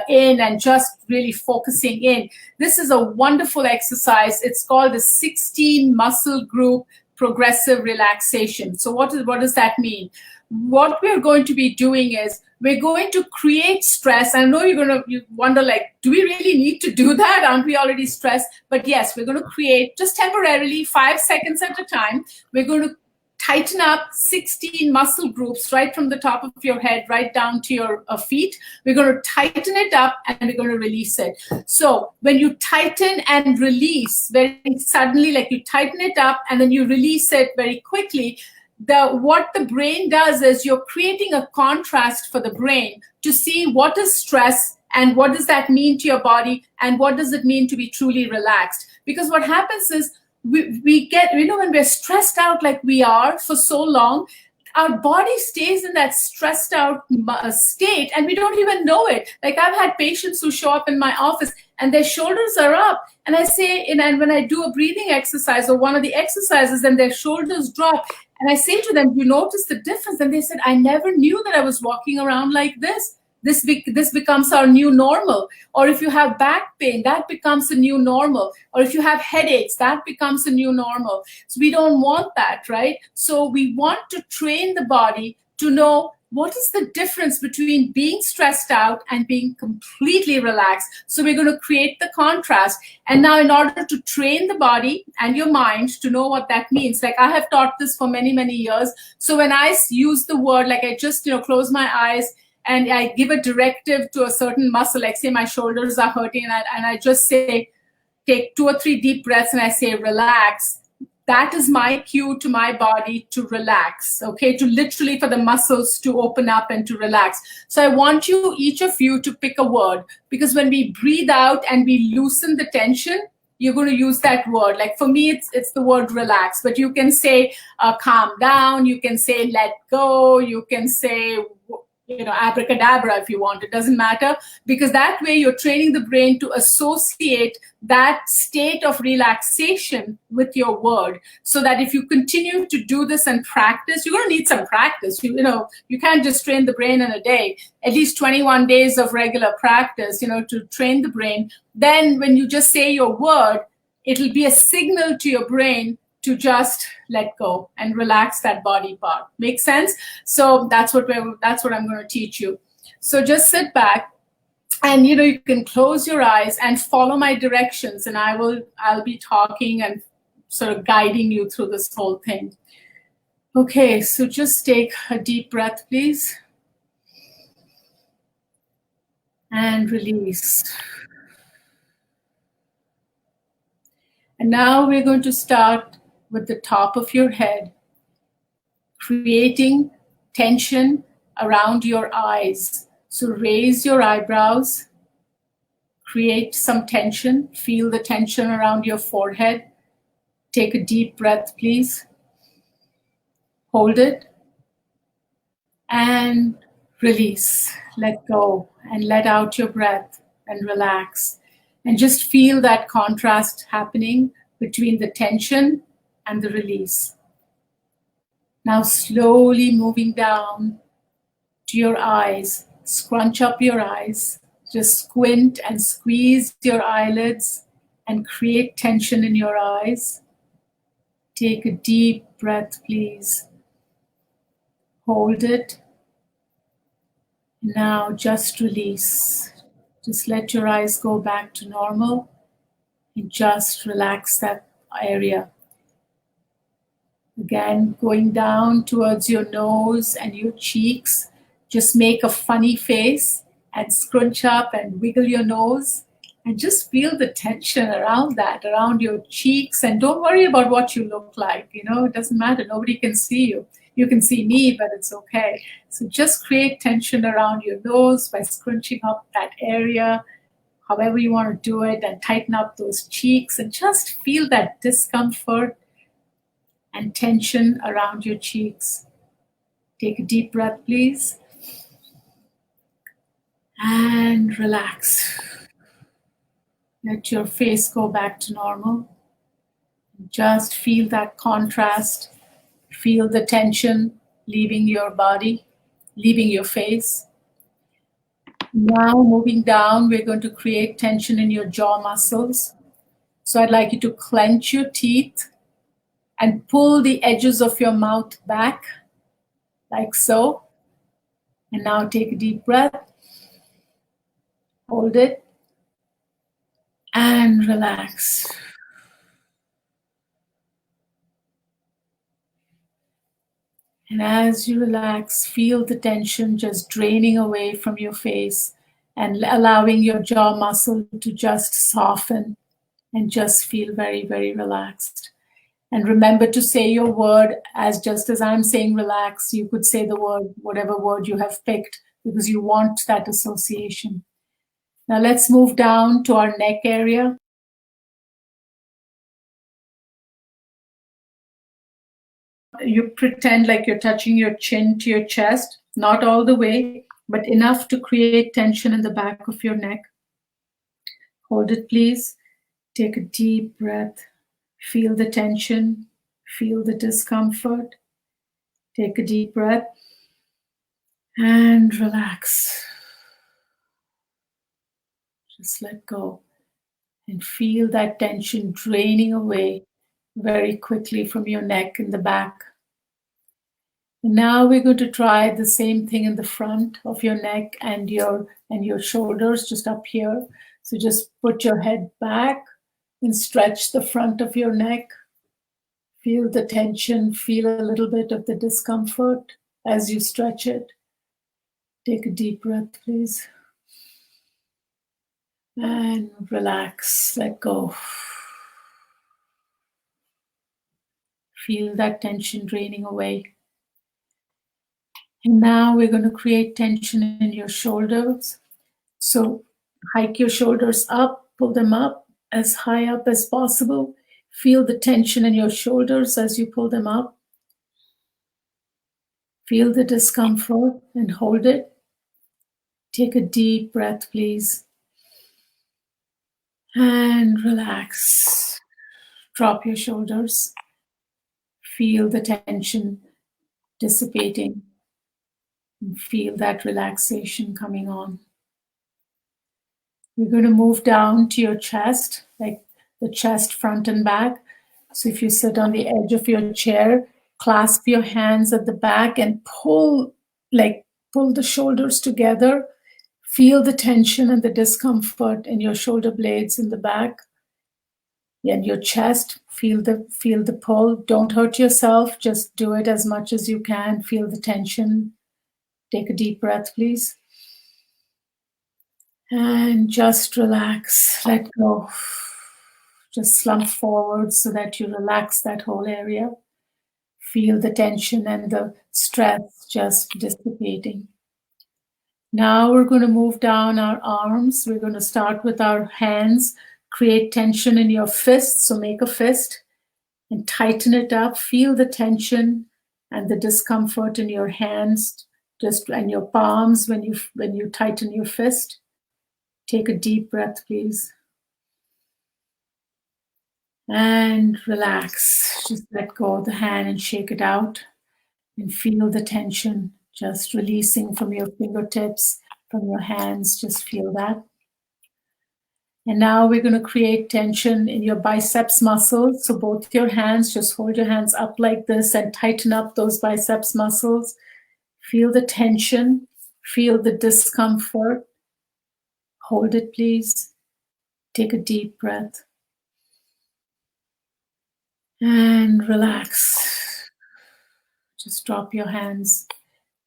in and just really focusing in. This is a wonderful exercise. It's called the 16 muscle group progressive relaxation. So what does that mean? What we're going to be doing is we're going to create stress. I know you wonder, like, do we really need to do that? Aren't we already stressed? But yes, we're going to create just temporarily, 5 seconds at a time. We're going to tighten up 16 muscle groups right from the top of your head right down to your feet. We're going to tighten it up and we're going to release it. So when you tighten and release very suddenly, like you tighten it up and then you release it very quickly, what the brain does is you're creating a contrast for the brain to see what is stress and what does that mean to your body and what does it mean to be truly relaxed. Because what happens is we get, when we're stressed out like we are for so long, our body stays in that stressed out state and we don't even know it. Like I've had patients who show up in my office and their shoulders are up. And I say, and when I do a breathing exercise or one of the exercises and their shoulders drop, and I say to them, you notice the difference? And they said, I never knew that I was walking around like this. This becomes our new normal. Or if you have back pain, that becomes a new normal. Or if you have headaches, that becomes a new normal. So we don't want that, right? So we want to train the body to know what is the difference between being stressed out and being completely relaxed. So we're going to create the contrast. And now in order to train the body and your mind to know what that means, like I have taught this for many, many years. So when I use the word, like I just, close my eyes, and I give a directive to a certain muscle, like say my shoulders are hurting, and I just say, take 2 or 3 deep breaths, and I say, relax. That is my cue to my body to relax, okay? To literally for the muscles to open up and to relax. So I want you, each of you, to pick a word, because when we breathe out and we loosen the tension, you're going to use that word. Like for me, it's the word relax, but you can say calm down, you can say let go, you can say abracadabra if you want. It doesn't matter, because that way you're training the brain to associate that state of relaxation with your word, so that if you continue to do this and practice, you're going to need some practice. You can't just train the brain in a day. At least 21 days of regular practice, to train the brain. Then when you just say your word, it'll be a signal to your brain to just let go and relax that body part. Make sense? So that's what I'm going to teach you. So just sit back and you can close your eyes and follow my directions, and I'll be talking and sort of guiding you through this whole thing. Okay, so just take a deep breath, please. And release. And now we're going to start with the top of your head, creating tension around your eyes. So raise your eyebrows, create some tension, feel the tension around your forehead. Take a deep breath, please. Hold it and release. Let go and let out your breath and relax. And just feel that contrast happening between the tension and the release. Now slowly moving down to your eyes, scrunch up your eyes, just squint and squeeze your eyelids and create tension in your eyes. Take a deep breath, please. Hold it. Now just release. Just let your eyes go back to normal and just relax that area. Again, going down towards your nose and your cheeks. Just make a funny face and scrunch up and wiggle your nose and just feel the tension around that, around your cheeks. And don't worry about what you look like. It doesn't matter. Nobody can see you. You can see me, but it's okay. So just create tension around your nose by scrunching up that area, however you want to do it, and tighten up those cheeks and just feel that discomfort and tension around your cheeks. Take a deep breath, please. And relax. Let your face go back to normal. Just feel that contrast. Feel the tension leaving your body, leaving your face. Now moving down, we're going to create tension in your jaw muscles. So I'd like you to clench your teeth and pull the edges of your mouth back, like so. And now take a deep breath, hold it, and relax. And as you relax, feel the tension just draining away from your face and allowing your jaw muscle to just soften and just feel very, very relaxed. And remember to say your word just as I'm saying relax, you could say the word, whatever word you have picked, because you want that association. Now let's move down to our neck area. You pretend like you're touching your chin to your chest, not all the way, but enough to create tension in the back of your neck. Hold it, please. Take a deep breath. Feel the tension. Feel the discomfort. Take a deep breath and relax. Just let go and feel that tension draining away very quickly from your neck and the back. And now we're going to try the same thing in the front of your neck and your shoulders, just up here. So just put your head back and stretch the front of your neck. Feel the tension, feel a little bit of the discomfort as you stretch it. Take a deep breath, please. And relax, let go. Feel that tension draining away. And now we're going to create tension in your shoulders. So hike your shoulders up, pull them up as high up as possible. Feel the tension in your shoulders as you pull them up. Feel the discomfort and hold it. Take a deep breath, please. And relax. Drop your shoulders. Feel the tension dissipating. And feel that relaxation coming on. We're going to move down to your chest, like the chest front and back. So if you sit on the edge of your chair, clasp your hands at the back and pull the shoulders together. Feel the tension and the discomfort in your shoulder blades in the back and your chest. Feel the pull. Don't hurt yourself. Just do it as much as you can. Feel the tension. Take a deep breath, please. And just relax. Let go. Just slump forward so that you relax that whole area. Feel the tension and the stress just dissipating. Now we're going to move down our arms. We're going to start with our hands. Create tension in your fists. So make a fist and tighten it up. Feel the tension and the discomfort in your hands, and your palms when you tighten your fist. Take a deep breath, please. And relax. Just let go of the hand and shake it out. And feel the tension just releasing from your fingertips, from your hands. Just feel that. And now we're going to create tension in your biceps muscles. So both your hands, just hold your hands up like this and tighten up those biceps muscles. Feel the tension. Feel the discomfort. Hold it, please. Take a deep breath. And relax. Just drop your hands.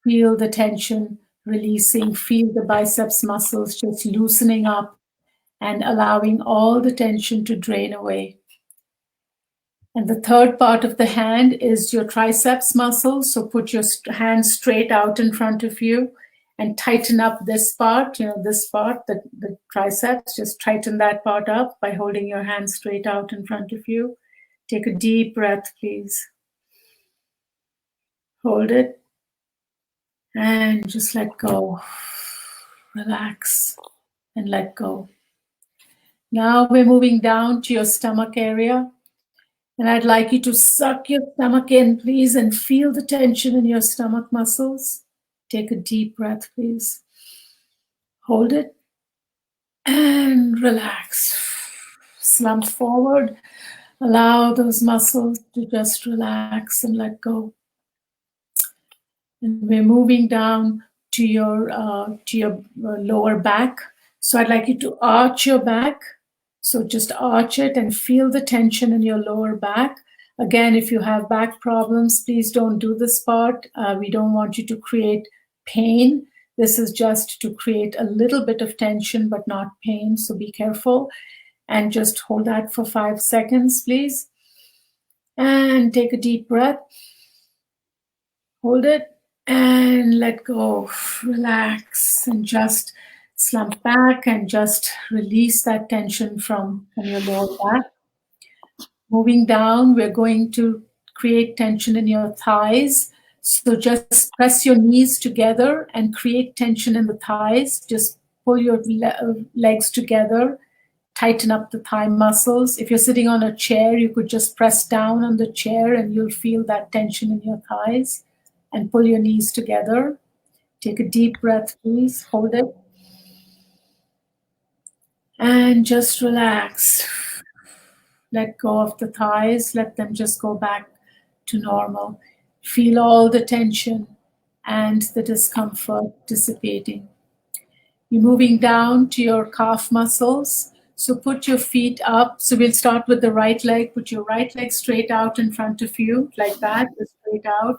Feel the tension releasing. Feel the biceps muscles just loosening up and allowing all the tension to drain away. And the third part of the hand is your triceps muscles. So put your hand straight out in front of you and tighten up this part, this part, the triceps. Just tighten that part up by holding your hand straight out in front of you. Take a deep breath, please. Hold it. And just let go. Relax and let go. Now we're moving down to your stomach area. And I'd like you to suck your stomach in, please, and feel the tension in your stomach muscles. Take a deep breath, please. Hold it and relax. Slump forward. Allow those muscles to just relax and let go. And we're moving down to your lower back. So I'd like you to arch your back. So just arch it and feel the tension in your lower back. Again, if you have back problems, please don't do this part. We don't want you to create pain. This is just to create a little bit of tension, but not pain. So be careful and just hold that for 5 seconds, please. And take a deep breath. Hold it and let go. Relax and just slump back and just release that tension from your lower back. Moving down, we're going to create tension in your thighs. So just press your knees together and create tension in the thighs. Just pull your legs together, tighten up the thigh muscles. If you're sitting on a chair, you could just press down on the chair and you'll feel that tension in your thighs. And pull your knees together. Take a deep breath, please. Hold it. And just relax. Let go of the thighs. Let them just go back to normal. Feel all the tension and the discomfort dissipating. You're moving down to your calf muscles. So put your feet up. So we'll start with the right leg. Put your right leg straight out in front of you, like that, just straight out.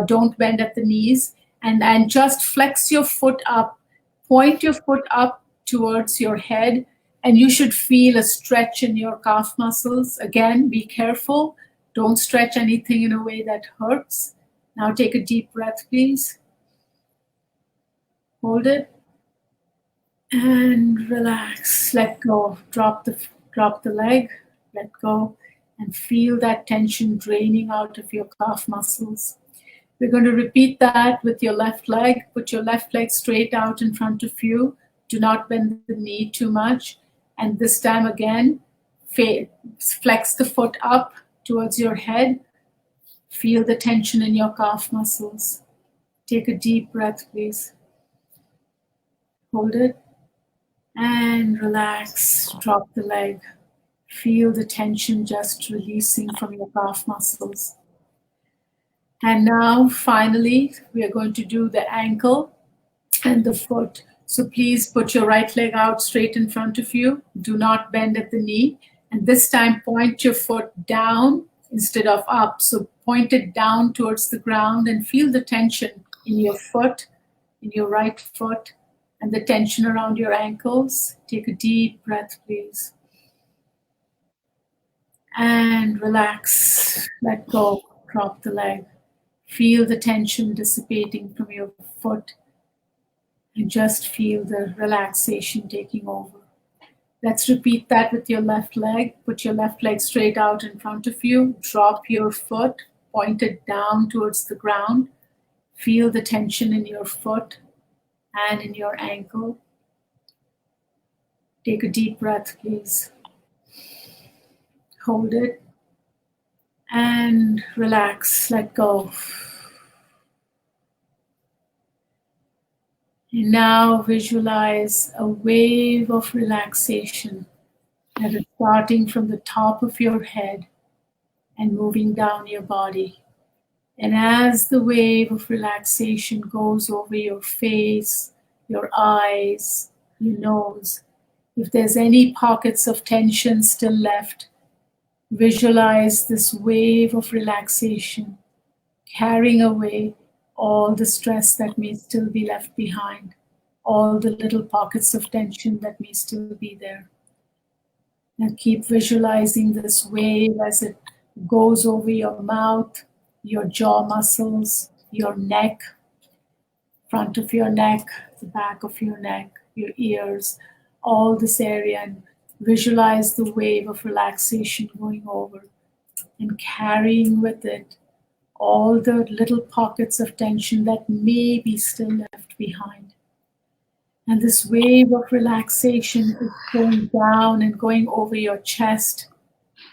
Don't bend at the knees. And just flex your foot up. Point your foot up towards your head. And you should feel a stretch in your calf muscles. Again, be careful. Don't stretch anything in a way that hurts. Now take a deep breath, please. Hold it. And relax. Let go. Drop the leg. Let go. And feel that tension draining out of your calf muscles. We're going to repeat that with your left leg. Put your left leg straight out in front of you. Do not bend the knee too much. And this time again, flex the foot up towards your head. Feel the tension in your calf muscles. Take a deep breath, please. Hold it. And relax. Drop the leg. Feel the tension just releasing from your calf muscles. And now, finally, we are going to do the ankle and the foot. So please put your right leg out straight in front of you. Do not bend at the knee. And this time, point your foot down instead of up. So point it down towards the ground and feel the tension in your foot, in your right foot, and the tension around your ankles. Take a deep breath, please. And relax. Let go. Drop the leg. Feel the tension dissipating from your foot and just feel the relaxation taking over. Let's repeat that with your left leg. Put your left leg straight out in front of you. Drop your foot, point it down towards the ground. Feel the tension in your foot and in your ankle. Take a deep breath, please. Hold it and relax. Let go. And now visualize a wave of relaxation that is starting from the top of your head and moving down your body. And as the wave of relaxation goes over your face, your eyes, your nose, if there's any pockets of tension still left, visualize this wave of relaxation carrying away all the stress that may still be left behind, all the little pockets of tension that may still be there. And keep visualizing this wave as it goes over your mouth, your jaw muscles, your neck, front of your neck, the back of your neck, your ears, all this area, and visualize the wave of relaxation going over and carrying with it all the little pockets of tension that may be still left behind. And this wave of relaxation is going down and going over your chest,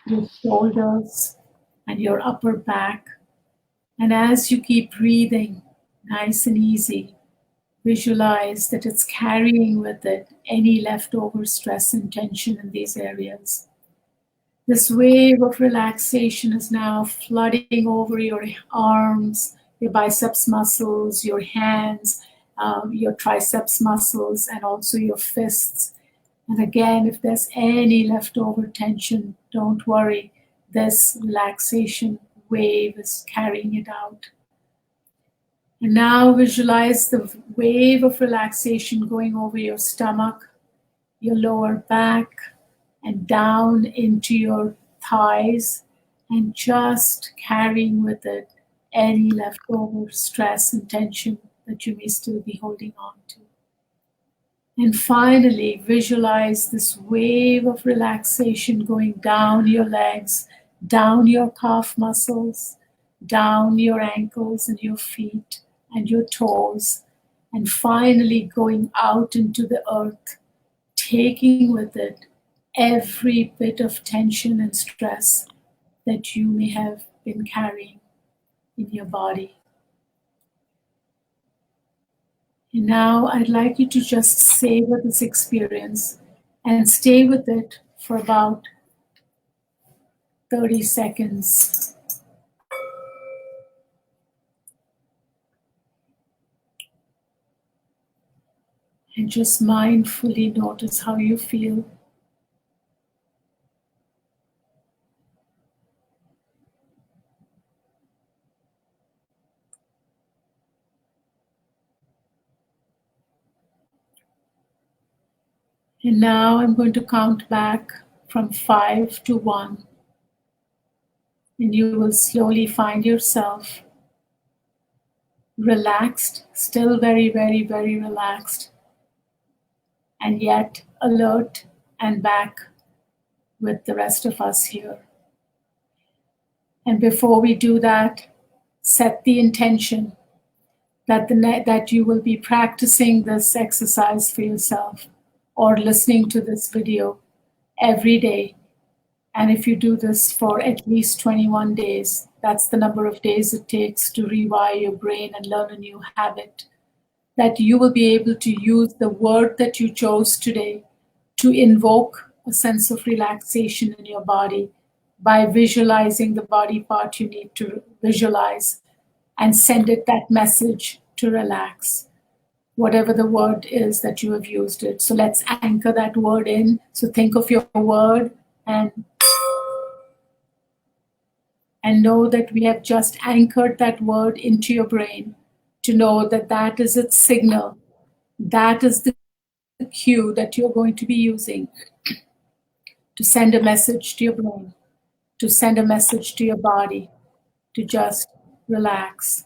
your shoulders, and your upper back. And as you keep breathing, nice and easy, Visualize that it's carrying with it any leftover stress and tension in these areas. This wave of relaxation is now flooding over your arms, your biceps muscles, your hands, your triceps muscles, and also your fists. And again, if there's any leftover tension, don't worry. This relaxation wave is carrying it out. And now visualize the wave of relaxation going over your stomach, your lower back, and down into your thighs, and just carrying with it any leftover stress and tension that you may still be holding on to. And finally, visualize this wave of relaxation going down your legs, down your calf muscles, down your ankles and your feet and your toes, and finally going out into the earth, taking with it every bit of tension and stress that you may have been carrying in your body. And now I'd like you to just savor this experience and stay with it for about 30 seconds. And just mindfully notice how you feel. And now I'm going to count back from 5 to 1. And you will slowly find yourself relaxed, still very, very, very relaxed, and yet alert and back with the rest of us here. And before we do that, set the intention that you will be practicing this exercise for yourself or listening to this video every day. And if you do this for at least 21 days, that's the number of days it takes to rewire your brain and learn a new habit, that you will be able to use the word that you chose today to invoke a sense of relaxation in your body by visualizing the body part you need to visualize and send it that message to relax, whatever the word is that you have used it. So let's anchor that word in. So think of your word and know that we have just anchored that word into your brain to know that that is its signal. That is the cue that you're going to be using to send a message to your brain, to send a message to your body, to just relax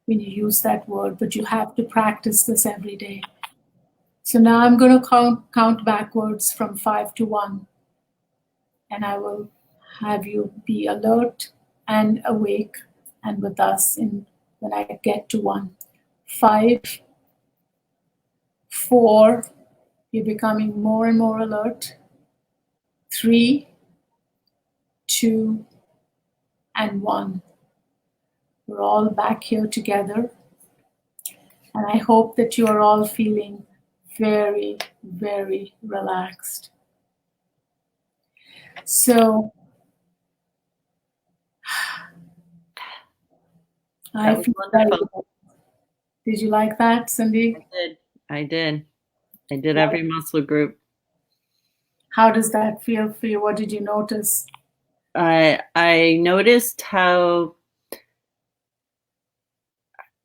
when you use that word. But you have to practice this every day. So now I'm going to count backwards from 5 to 1. And I will have you be alert and awake and with us when I get to 1. 5, 4, you're becoming more and more alert. 3, 2, and 1. We're all back here together. And I hope that you are all feeling very, very relaxed. So I feel wonderful. Did you like that, Cindy? I did. I did every muscle group. How does that feel for you? What did you notice? I noticed how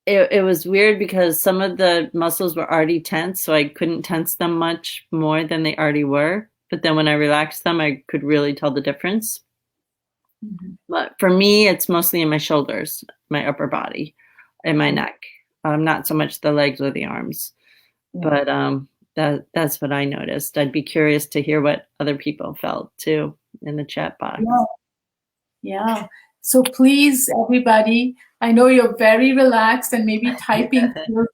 it was weird because some of the muscles were already tense, so I couldn't tense them much more than they already were. But then when I relaxed them, I could really tell the difference. Mm-hmm. But for me, it's mostly in my shoulders, my upper body, and my neck. Not so much the legs or the arms. Yeah. But that's what I noticed. I'd be curious to hear what other people felt too in the chat box. Yeah. So please, everybody, I know you're very relaxed and maybe typing feels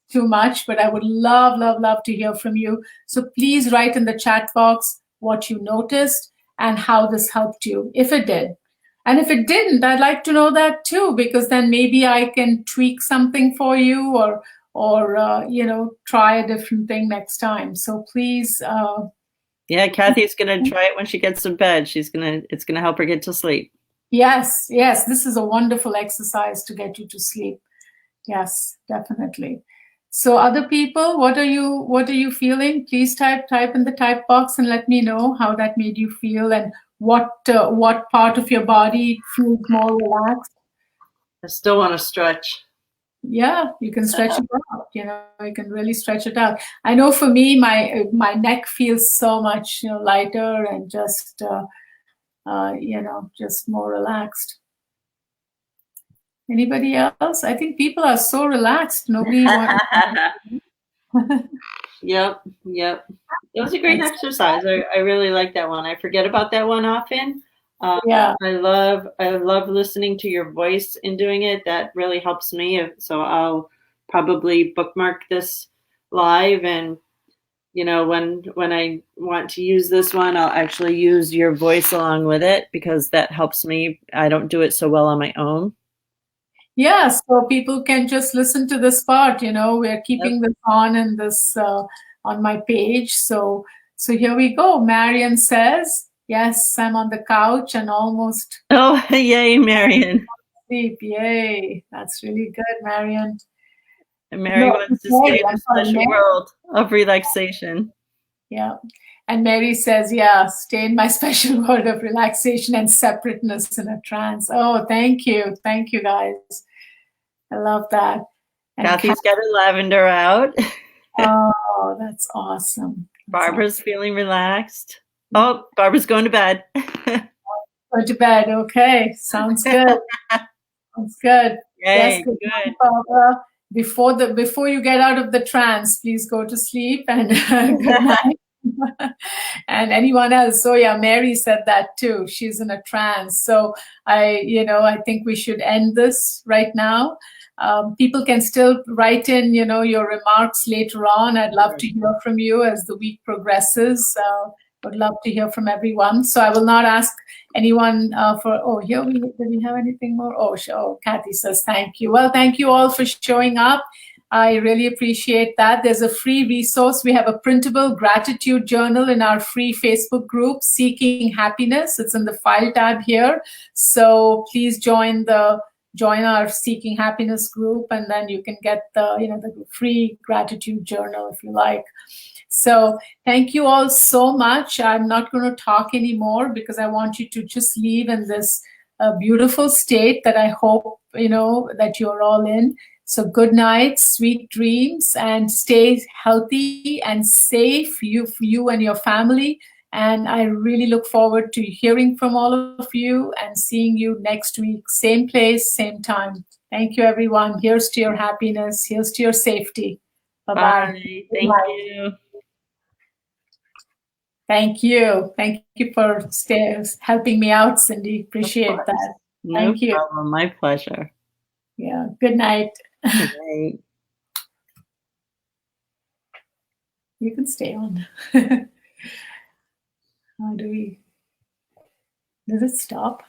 too much, but I would love, love, love to hear from you. So please write in the chat box what you noticed and how this helped you, if it did. And if it didn't, I'd like to know that too, because then maybe I can tweak something for you or try a different thing next time. So please. Yeah, Kathy's gonna try it when she gets to bed. It's gonna help her get to sleep. Yes, this is a wonderful exercise to get you to sleep. Yes, definitely. So other people, what are you feeling? Please type in the type box and let me know how that made you feel, and what part of your body feels more relaxed. I still want to stretch. Yeah, you can stretch it out. You can really stretch it out. I know for me, my neck feels so much lighter and just just more relaxed. Anybody else? I think people are so relaxed. Nobody wants. Yep. It was a great exercise. I really like that one. I forget about that one often. Yeah. I love listening to your voice in doing it. That really helps me. So I'll probably bookmark this live, and when I want to use this one, I'll actually use your voice along with it, because that helps me. I don't do it so well on my own. Yeah, so people can just listen to this part. We're keeping this on in this on my page. So here we go. Marion says, "Yes, I'm on the couch and almost Oh, yay, Marion! sleep. Yay, that's really good, Marion." And Mary No, wants to stay Mary. in I'm a sorry, special Mary. world of relaxation. Yeah. And Mary says, "Yeah, stay in my special world of relaxation and separateness in a trance." Oh, thank you, guys. I love that. And Kathy's got her lavender out. oh, that's awesome. Barbara's feeling relaxed. Oh, Barbara's going to bed. Go to bed. Okay, sounds good. Sounds good. Yay, Yes, good good. night, Barbara. Before you get out of the trance, please go to sleep, and good night. And anyone else? So yeah, Mary said that too. She's in a trance. So I think we should end this right now. People can still write in, your remarks later on. I'd love to hear from you as the week progresses. Would love to hear from everyone. So I will not ask anyone did we have anything more? Kathy says thank you. Well, thank you all for showing up. I really appreciate that. There's a free resource. We have a printable gratitude journal in our free Facebook group, Seeking Happiness. It's in the file tab here. So please join our Seeking Happiness group, and then you can get the free gratitude journal if you like. So thank you all so much. I'm not going to talk anymore because I want you to just leave in this beautiful state that I hope, that you're all in. So good night, sweet dreams, and stay healthy and safe, you and your family. And I really look forward to hearing from all of you and seeing you next week. Same place, same time. Thank you, everyone. Here's to your happiness. Here's to your safety. Bye-bye. Bye. Thank you. Thank you. Thank you for helping me out, Cindy. Appreciate that. No problem. My pleasure. Yeah. Good night. Good night. You can stay on. How does it stop?